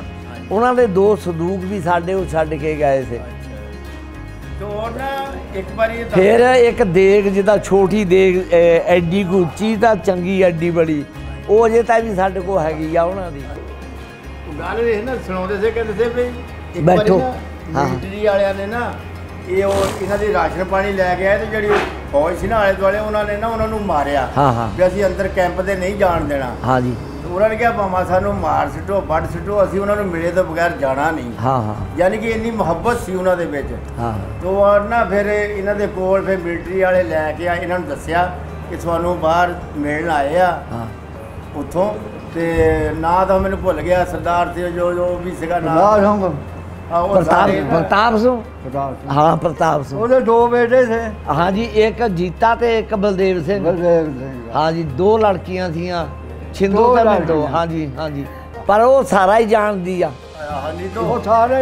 [SPEAKER 2] ਉਹਨਾਂ ਦੇ 2 ਸੰਦੂਕ ਵੀ ਸਾਡੇ ਉਹ ਛੱਡ ਕੇ ਗਏ ਸੀ।
[SPEAKER 5] ਇੱਕ ਵਾਰੀ
[SPEAKER 2] ਫਿਰ ਇੱਕ ਦੇਗ, ਜਿੱਦਾਂ ਛੋਟੀ ਦੇਗ ਐਡੀ ਉੱਚੀ ਤਾਂ ਚੰਗੀ ਐਡੀ ਬੜੀ, ਉਹ ਅਜੇ ਤਾਂ ਵੀ ਸਾਡੇ ਕੋਲ ਹੈਗੀ ਆ ਉਹਨਾਂ ਦੀ।
[SPEAKER 5] ਗੱਲ ਵੇਖ ਨਾ ਸੁਣਾਉਂਦੇ ਸੀ, ਕਹਿੰਦੇ ਸੀ ਵੀ ਇੱਕ
[SPEAKER 2] ਬੈਠੋ।
[SPEAKER 5] ਵਾਰੀ ਨਾ ਮਿਲਟਰੀ ਵਾਲਿਆਂ ਨੇ ਨਾ ਇਹਨਾਂ ਦੀ ਰਾਸ਼ਨ ਪਾਣੀ ਲੈ ਕੇ ਆਏ ਤੇ ਜਿਹੜੀ ਫੌਜ ਸੀ ਨਾ ਆਲੇ ਦੁਆਲੇ, ਉਹਨਾਂ ਨੇ ਨਾ ਉਹਨਾਂ ਨੂੰ ਮਾਰਿਆ ਵੀ ਅਸੀਂ ਅੰਦਰ ਕੈਂਪ ਦੇ ਨਹੀਂ ਜਾਣ ਦੇਣਾ।
[SPEAKER 2] ਹਾਂਜੀ।
[SPEAKER 5] ਉਹਨਾਂ ਨੇ ਕਿਹਾ ਭਾਵੇਂ ਸਾਨੂੰ ਮਾਰ ਸਿੱਟੋ, ਵੱਢ ਸਿੱਟੋ, ਅਸੀਂ ਉਹਨਾਂ ਨੂੰ ਮਿਲੇ ਤੋਂ ਬਗੈਰ ਜਾਣਾ ਨਹੀਂ।
[SPEAKER 2] ਹਾਂ ਹਾਂ।
[SPEAKER 5] ਯਾਨੀ ਕਿ ਇੰਨੀ ਮੁਹੱਬਤ ਸੀ ਉਹਨਾਂ ਦੇ ਵਿੱਚ।
[SPEAKER 2] ਹਾਂ।
[SPEAKER 5] ਤੋਂ ਨਾ ਫਿਰ ਇਹਨਾਂ ਦੇ ਕੋਲ ਫਿਰ ਮਿਲਟਰੀ ਵਾਲੇ ਲੈ ਕੇ ਆਏ, ਇਹਨਾਂ ਨੂੰ ਦੱਸਿਆ ਕਿ ਤੁਹਾਨੂੰ ਬਾਹਰ ਮਿਲਣ ਆਏ ਆ ਉੱਥੋਂ। ਤੇ ਨਾਂ ਤਾਂ ਮੈਨੂੰ ਭੁੱਲ ਗਿਆ, ਸਰਦਾਰ ਸੀ ਜੋ ਵੀ ਸੀਗਾ ਨਾਮ।
[SPEAKER 2] ਪ੍ਰਤਾਪ ਸਿੰਘ। ਹਾਂ ਪ੍ਰਤਾਪ ਸਿੰਘ।
[SPEAKER 3] ਉਹਦੇ 2 ਬੇਟੇ ਥੇ।
[SPEAKER 2] ਹਾਂਜੀ, ਇੱਕ ਜੀਤਾ ਤੇ ਇੱਕ ਬਲਦੇਵ ਸਿੰਘ। ਹਾਂਜੀ, 2 ਲੜਕੀਆਂ ਸੀਆਂ, ਛਿੰਦੋ ਤੇ ਮਿੰਦੋ। ਹਾਂਜੀ ਹਾਂਜੀ। ਪਰ ਉਹ ਸਾਰਾ ਹੀ ਜਾਣਦੀ ਆ।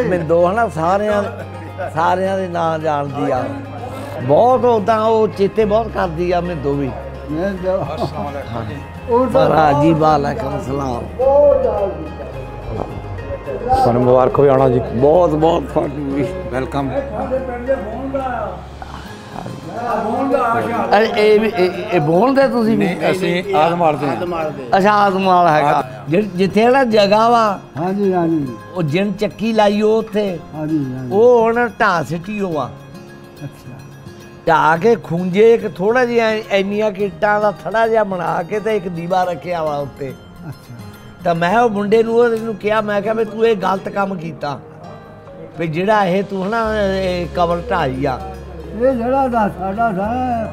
[SPEAKER 2] ਮਿੰਦੋ ਹਨਾ ਸਾਰਿਆਂ ਦੇ ਨਾਂ ਜਾਣਦੀ ਆ ਬਹੁਤ। ਉਦਾਂ ਉਹ ਚੇਤੇ ਬਹੁਤ ਕਰਦੀ ਆ ਮਿੰਦੋ ਵੀ। महाराज जी वालेकुम सलाम।
[SPEAKER 1] ਤੁਹਾਨੂੰ ਮੁਬਾਰਕ ਹੋਵੇ ਆਉਣਾ ਜੀ।
[SPEAKER 2] बहुत बहुत ਤੁਹਾਨੂੰ ਵੀ
[SPEAKER 1] ਵੈਲਕਮ।
[SPEAKER 2] ਅਰੇ ਇਹ ਬੋਲਦੇ ਤੁਸੀਂ ਵੀ?
[SPEAKER 1] ਅਸੀਂ ਆਦਮਾਲਦੇ ਹਾਂ।
[SPEAKER 2] ਅੱਛਾ ਆਦਮਾਲ ਹੈਗਾ ਜਿੱਥੇ ਨਾ ਜਗ੍ਹਾ ਵਾ।
[SPEAKER 3] ਹਾਂਜੀ ਹਾਂਜੀ
[SPEAKER 2] ਉਹ ਜਿੰਨ ਚੱਕੀ ਲਾਈ ਉਹ ਉੱਥੇ
[SPEAKER 3] ਹਾਂਜੀ
[SPEAKER 2] ਉਹ ਹੁਣ ਢਾਹ ਸਿੱਟੀ ਹੋਆ।
[SPEAKER 3] ਅੱਛਾ
[SPEAKER 2] ਢਾਹ ਕੇ ਖੂੰਜੇ ਇੱਕ ਥੋੜਾ ਜਿਹਾ ਇੰਨੀਆਂ ਕਿੱਟਾਂ ਦਾ ਥੜਾ ਜਿਹਾ ਬਣਾ ਕੇ ਤੇ ਇੱਕ ਦੀਵਾ ਰੱਖਿਆ ਵਾ ਉੱਤੇ।
[SPEAKER 3] ਅੱਛਾ
[SPEAKER 2] ਤਾਂ ਮੈਂ ਉਹ ਮੁੰਡੇ ਨੂੰ ਉਹਨੂੰ ਕਿਹਾ, ਮੈਂ ਕਿਹਾ ਵੀ ਤੂੰ ਇਹ ਗਲਤ ਕੰਮ ਕੀਤਾ ਵੀ ਜਿਹੜਾ ਇਹ ਤੂੰ ਨਾ ਇਹ ਕਬਰ ਢਾਈ ਆ।
[SPEAKER 3] ਇਹ ਜਿਹੜਾ ਦਾ ਸਾਡਾ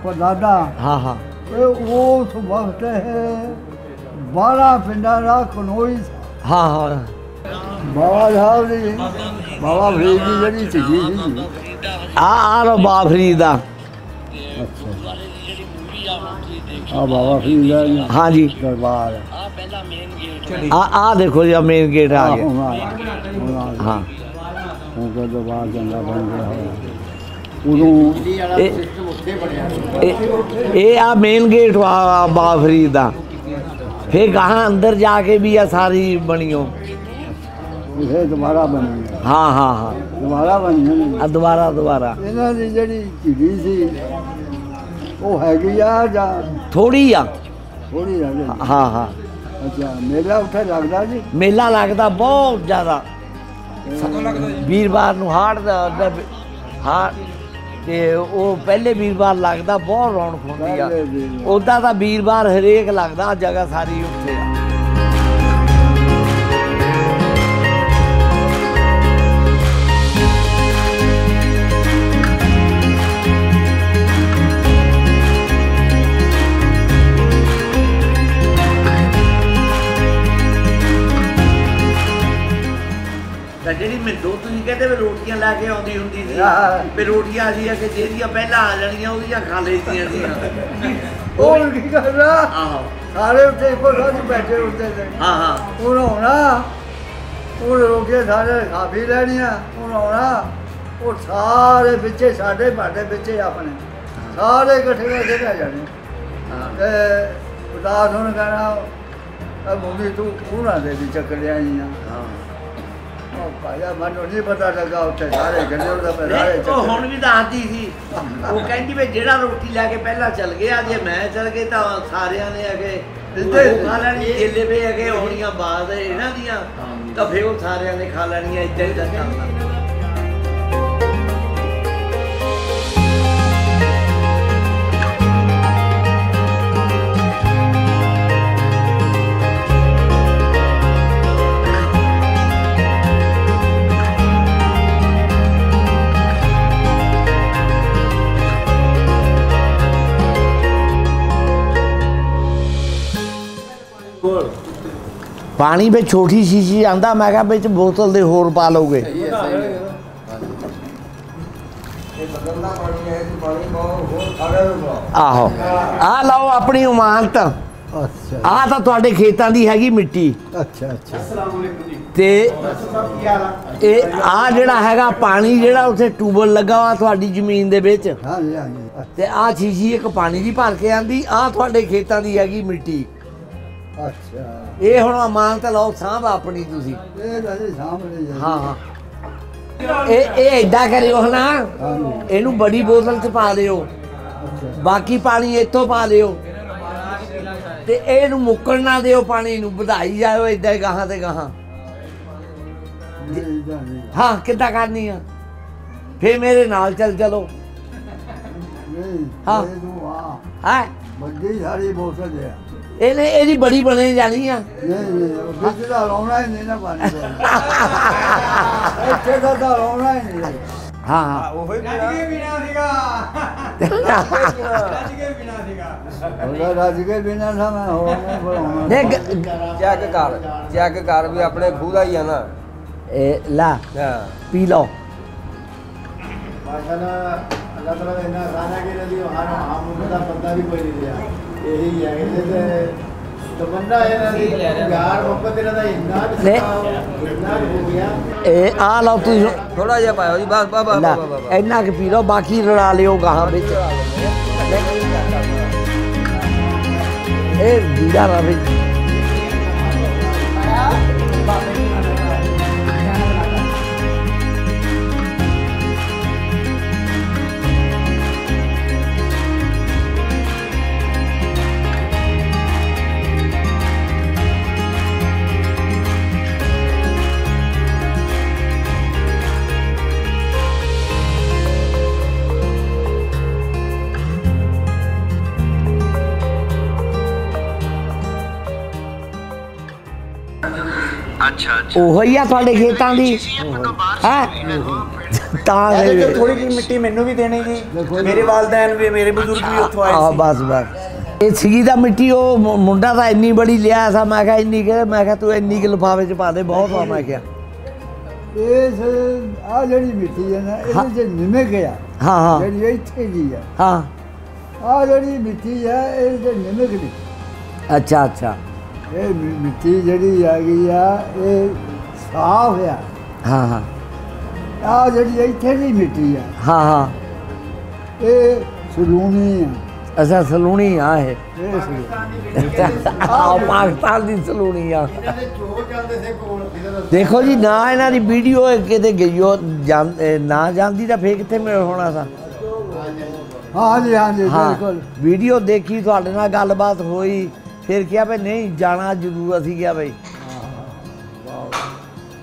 [SPEAKER 3] ਪਰਦਾਦਾ
[SPEAKER 2] ਹਾਂ ਹਾਂ
[SPEAKER 3] ਇਹ ਉਸ ਵਕਤ ਇਹ 12 ਪਿੰਡਾਂ ਦਾ ਕਨੋਈ
[SPEAKER 2] ਹਾਂ ਹਾਂ
[SPEAKER 3] ਬਾਬਾ ਸਾਹਿਬ ਦੀ ਬਾਬਾ ਫਰੀਦ ਦੀ ਜਿਹੜੀ ਸੀਗੀ ਸੀ।
[SPEAKER 2] ਆ ਲੋ ਬਾਬਾ ਫਰੀਦ ਦਾ।
[SPEAKER 3] ਆ ਬਾਬਾ ਫਰੀਦ ਦਾ ਜੀ
[SPEAKER 2] ਹਾਂ ਜੀ
[SPEAKER 3] ਦਰਬਾਰ
[SPEAKER 2] ਆ ਦੇਖੋ ਜੀ ਮੇਨ ਗੇਟ ਆ ਗਿਆ। ਹਾਂ
[SPEAKER 3] ਉਹ ਦਰਬਾਰ ਚੰਗਾ ਬਣ ਗਿਆ ਹੋਇਆ ਉਦੋਂ
[SPEAKER 2] ਇਹ ਆ ਮੇਨ ਗੇਟ ਆ ਬਾਬਾ ਫਰੀਦ ਦਾ। ਫਿਰ ਗਾਹਾਂ ਅੰਦਰ ਜਾ ਕੇ ਵੀ ਆ ਸਾਰੀ ਬਣੀਓ।
[SPEAKER 3] ਇਹ ਦੁਬਾਰਾ ਬਣੀ ਹੈ।
[SPEAKER 2] ਹਾਂ ਹਾਂ ਹਾਂ
[SPEAKER 3] ਦੁਬਾਰਾ ਬਣੀ ਹੈ।
[SPEAKER 2] ਆ ਦੁਬਾਰਾ
[SPEAKER 3] ਇਹਨਾਂ ਦੀ ਜਿਹੜੀ ਝੀੜੀ ਸੀ ਉਹ ਹੈਗੀ ਆ ਜਾਂ
[SPEAKER 2] ਥੋੜੀ ਆ।
[SPEAKER 3] ਥੋੜੀ ਰਹਿ ਗਈ?
[SPEAKER 2] ਹਾਂ ਹਾਂ
[SPEAKER 3] ਅੱਛਾ ਮੇਲਾ ਉੱਥੇ ਲੱਗਦਾ ਜੀ?
[SPEAKER 2] ਮੇਲਾ ਲੱਗਦਾ ਬਹੁਤ ਜ਼ਿਆਦਾ। ਵੀਰਵਾਰ ਨੂੰ ਹਾੜ ਦਾ ਹਾੜ ਤੇ ਉਹ ਪਹਿਲੇ ਵੀਰਵਾਰ ਲੱਗਦਾ, ਬਹੁਤ ਰੌਣਕ ਹੁੰਦੀ ਆ। ਉੱਦਾਂ ਤਾਂ ਵੀਰਵਾਰ ਹਰੇਕ ਲੱਗਦਾ, ਜਗ੍ਹਾ ਸਾਰੀ ਉੱਥੇ ਆ। ਜਿਹੜੀ ਮਿੰਦੋ ਤੁਸੀਂ ਕਹਿੰਦੇ ਵੀ ਰੋਟੀਆਂ ਲੈ ਕੇ ਆਉਂਦੀ ਹੁੰਦੀ ਸੀ ਵੀ ਰੋਟੀਆਂ ਅਸੀਂ ਕਿ ਜਿਹੜੀਆਂ ਪਹਿਲਾਂ ਆ ਜਾਣੀਆਂ ਉਹਦੀਆਂ ਖਾ ਲਈਆਂ ਸੀ।
[SPEAKER 3] ਉਹ ਕੀ ਕਰਦਾ?
[SPEAKER 2] ਆਹੋ
[SPEAKER 3] ਸਾਰੇ ਉੱਤੇ ਇੱਕੋ ਸਾਥ ਬੈਠੇ ਹੁੰਦੇ ਸੀ।
[SPEAKER 2] ਹਾਂ ਹਾਂ
[SPEAKER 3] ਹੁਣ ਆਉਣਾ ਉਹ ਰੋਕੇ ਸਾਰੇ ਖਾ ਵੀ ਲੈਣੀਆਂ। ਹੁਣ ਆਉਣਾ ਉਹ ਸਾਰੇ ਵਿੱਚੇ ਸਾਡੇ ਭਾਂਡੇ ਵਿੱਚੇ ਆਪਣੇ ਸਾਰੇ ਇਕੱਠੇ ਕਰਕੇ ਲੈ ਜਾਣੇ। ਤੇ ਉਦਾਸ ਹੁਣ ਕਹਿਣਾ ਮੰਮੀ ਤੂੰ ਉਹਨਾਂ ਦੇ ਵੀ ਚੱਕ ਲਿਆਈਆਂ। ਭਾਇਆ ਮੈਨੂੰ ਨਹੀਂ ਪਤਾ ਲੱਗਾ ਉੱਥੇ ਸਾਰੇ ਗੱਲੇ ਉਹਦਾ ਮੈਂ ਸਾਰੇ
[SPEAKER 2] ਉਹ ਹੁਣ ਵੀ ਦੱਸਦੀ ਸੀ। ਉਹ ਕਹਿੰਦੀ ਵੀ ਜਿਹੜਾ ਰੋਟੀ ਲੈ ਕੇ ਪਹਿਲਾਂ ਚੱਲ ਗਿਆ, ਜੇ ਮੈਂ ਚੱਲ ਗਈ ਤਾਂ ਸਾਰਿਆਂ ਨੇ ਅਗੇ ਖਾ ਲੈਣੀ। ਜੇਲੇ ਪੇ ਅਗੇ ਹੋਣੀਆਂ ਬਾਅਦ ਇਹਨਾਂ ਦੀਆਂ ਤਾਂ ਫਿਰ ਉਹ ਸਾਰਿਆਂ ਨੇ ਖਾ ਲੈਣੀਆਂ। ਇੱਦਾਂ ਹੀ ਦਾ ਚੱਲਦਾ। ਪਾਣੀ ਵਿੱਚ ਛੋਟੀ ਸ਼ੀਸ਼ੀ ਆਂਦਾ, ਮੈਂ ਕਿਹਾ ਵਿੱਚ ਬੋਤਲ ਦੇ ਹੋਰ ਪਾ ਲਓਗੇ। ਆਹੋ ਆ ਲਓ ਆਪਣੀ ਉਮਾਨਤ।
[SPEAKER 3] ਅੱਛਾ
[SPEAKER 2] ਆ ਤਾਂ ਤੁਹਾਡੇ ਖੇਤਾਂ ਦੀ ਹੈਗੀ ਮਿੱਟੀ।
[SPEAKER 3] ਅੱਛਾ ਅੱਛਾ
[SPEAKER 2] ਤੇ ਇਹ ਆ ਜਿਹੜਾ ਹੈਗਾ ਪਾਣੀ ਜਿਹੜਾ ਉੱਥੇ ਟੂਬਲ ਲੱਗਾ ਵਾ ਤੁਹਾਡੀ ਜ਼ਮੀਨ ਦੇ ਵਿੱਚ।
[SPEAKER 3] ਹਾਂਜੀ ਹਾਂਜੀ
[SPEAKER 2] ਤੇ ਆ ਸ਼ੀਸ਼ੀ ਇੱਕ ਪਾਣੀ ਦੀ ਭਰ ਕੇ ਆਂਦੀ। ਆ ਤੁਹਾਡੇ ਖੇਤਾਂ ਦੀ ਹੈਗੀ ਮਿੱਟੀ।
[SPEAKER 3] ਅੱਛਾ
[SPEAKER 2] ਇਹ ਹੁਣ ਅਮਾਨਤ ਲਓ, ਸਾਂਭ ਆਪਣੀ ਤੁਸੀਂ।
[SPEAKER 3] ਇਹ ਤਾਂ ਜੀ ਸਾਹਮਣੇ
[SPEAKER 2] ਹਾਂ ਹਾਂ ਇਹ ਏਦਾਂ ਕਰਿਓ ਨਾ, ਇਹਨੂੰ ਬੜੀ ਬੋਤਲ ਚ ਪਾ ਲਿਓ, ਬਾਕੀ ਪਾਣੀ ਇੱਥੋਂ ਪਾ ਲਿਓ ਤੇ ਇਹਨੂੰ ਮੁੱਕਣ ਨਾ ਦਿਓ, ਪਾਣੀ ਨੂੰ ਵਧਾਈ ਜਾਓ ਏਦਾਂ ਹੀ ਗਾਹਾਂ ਤੇ ਗਾਹਾਂ। ਹਾਂ ਕਿੱਦਾਂ ਕਰਨੀ ਆ? ਫੇਰ ਮੇਰੇ ਨਾਲ ਚਲੋ। ਹਾਂ ਹਾਂ
[SPEAKER 3] ਵੱਡੀ ਸਾਰੀ ਬੋਤਲ ਦੇ
[SPEAKER 2] ਇਹਦੀ ਬੜੀ ਬਣੇ ਜਾਣੀ ਆ।
[SPEAKER 3] ਨਹੀਂ ਵਿੱਚ ਦਾ ਲਾਉਣਾ ਹੀ ਨਹੀਂ ਨਾ ਪਾਣੀ ਇੱਥੇ ਦਾ ਲਾਉਣਾ ਹੀ ਨਹੀਂ।
[SPEAKER 2] ਹਾਂ ਹਾਂ
[SPEAKER 5] ਉਹ ਹੀ ਬਿਨਾ ਸੀਗਾ।
[SPEAKER 3] ਰੱਜ ਕੇ ਬਿਨਾ ਸਾ ਮੈਂ ਹੋਰ ਨਹੀਂ ਬਣਾਉਣਾ।
[SPEAKER 5] ਚੈੱਕ ਕਰ ਵੀ ਆਪਣੇ ਖੂਹ ਦਾ ਹੀ ਆ ਨਾ।
[SPEAKER 2] ਇਹ ਲਾ ਪੀ ਲਓ।
[SPEAKER 5] ਮਾਸ਼ਾਅੱਲਾ ਅੱਲਾਹ ਤਾਲਾ ਦਾ ਇੰਨਾ ਆਸਾਨ ਹੈ ਕਿ ਇਹਦੀ ਹਰ ਆਮ ਦਾ ਬੰਦਾ ਵੀ ਕੋਈ ਨਹੀਂ ਰਿਹਾ। ਇਹੀ ਹੈ ਕਿ ਤਮੰਨਾ ਇਹਨਾਂ ਦੀ ਪਿਆਰ ਮੁਹੱਬਤ ਇਹਨਾਂ ਦਾ ਇੰਨਾ ਹੋ ਗਿਆ।
[SPEAKER 2] ਇਹ ਆ ਲਓ ਤੁਸੀਂ
[SPEAKER 5] ਥੋੜਾ ਜਿਹਾ ਪਾਇਓ ਜੀ ਬਸ ਬਸ
[SPEAKER 2] ਇੰਨਾ ਕੁ ਪੀ ਲਓ, ਬਾਕੀ ਰਲਾ ਲਿਓ ਗਾਹਾਂ ਵਿੱਚ। ਇਹ ਜੀਰਾ ਵਾ ਬਈ। ਉਹ ਹੀ ਆ ਤੁਹਾਡੇ ਖੇਤਾਂ ਦੀ ਹੈ ਤਾਂ
[SPEAKER 6] ਥੋੜੀ ਜਿਹੀ ਮਿੱਟੀ ਮੈਨੂੰ ਵੀ ਦੇਣੀ ਜੀ, ਮੇਰੇ ਵਾਲਦੈਨ ਵੀ, ਮੇਰੇ ਬਜ਼ੁਰਗ ਵੀ ਉੱਥੋਂ ਆਏ ਸੀ।
[SPEAKER 2] ਬਸ ਬਸ ਇਹ ਸੀਗੀ ਦਾ ਮਿੱਟੀ। ਉਹ ਮੁੰਡਾ ਤਾਂ ਇੰਨੀ ਬੜੀ ਲਿਆ ਸਾ, ਮੈਂ ਕਿਹਾ ਇੰਨੀ ਕਿ, ਮੈਂ ਕਿਹਾ ਤੂੰ ਇੰਨੀ ਕਿ ਲਿਫਾਫੇ ਚ ਪਾ ਦੇ, ਬਹੁਤ ਆ। ਮੈਂ ਕਿਹਾ
[SPEAKER 3] ਇਸ ਆ ਜਿਹੜੀ ਮਿੱਟੀ ਹੈ ਨਾ, ਇਹਦੇ ਚ ਨਿਮਕ ਆ।
[SPEAKER 2] ਹਾਂ ਹਾਂ
[SPEAKER 3] ਜਿਹੜੀ ਇੱਥੇ ਦੀ ਆ,
[SPEAKER 2] ਹਾਂ
[SPEAKER 3] ਆ ਜਿਹੜੀ ਮਿੱਟੀ ਹੈ ਇਹਦੇ ਚ ਨਿਮਕ ਨਹੀਂ।
[SPEAKER 2] ਅੱਛਾ ਅੱਛਾ
[SPEAKER 3] ਇਹ ਮਿੱਟੀ ਜਿਹੜੀ ਆ ਗਈ ਆ, ਇਹ ਸਾਫ਼ ਆ।
[SPEAKER 2] ਹਾਂ ਹਾਂ
[SPEAKER 3] ਆ ਜਿਹੜੀ ਇੱਥੇ ਦੀ ਮਿੱਟੀ ਆ,
[SPEAKER 2] ਹਾਂ ਹਾਂ
[SPEAKER 3] ਇਹ ਸਲੂਣੀ ਆ।
[SPEAKER 2] ਅੱਛਾ ਸਲੂਣੀ ਆ ਇਹ।
[SPEAKER 3] ਇਹ ਸਲੂਣੀ
[SPEAKER 2] ਆਹ ਪਾਕਿਸਤਾਨ ਦੀ ਸਲੂਣੀ ਆ।
[SPEAKER 5] ਇਹਨਾਂ ਦੇ ਜੋ ਚੱਲਦੇ ਸੀ ਕੋਲ
[SPEAKER 2] ਦੇਖੋ ਜੀ, ਨਾ ਇਹਨਾਂ ਦੀ ਵੀਡੀਓ ਕਿਤੇ ਗਈ ਉਹ ਨਾ ਜਾਂਦੀ ਤਾਂ ਫੇਰ ਕਿੱਥੇ ਮਿਲ ਹੋਣਾ ਸਾ।
[SPEAKER 3] ਹਾਂਜੀ ਹਾਂਜੀ
[SPEAKER 2] ਹਾਂ
[SPEAKER 3] ਬਿਲਕੁਲ।
[SPEAKER 2] ਵੀਡੀਓ ਦੇਖੀ, ਤੁਹਾਡੇ ਨਾਲ ਗੱਲਬਾਤ ਹੋਈ, ਫਿਰ ਕਿਹਾ ਵੀ ਨਹੀਂ ਜਾਣਾ ਜ਼ਰੂਰ। ਅਸੀਂ ਕਿਹਾ ਬਈ,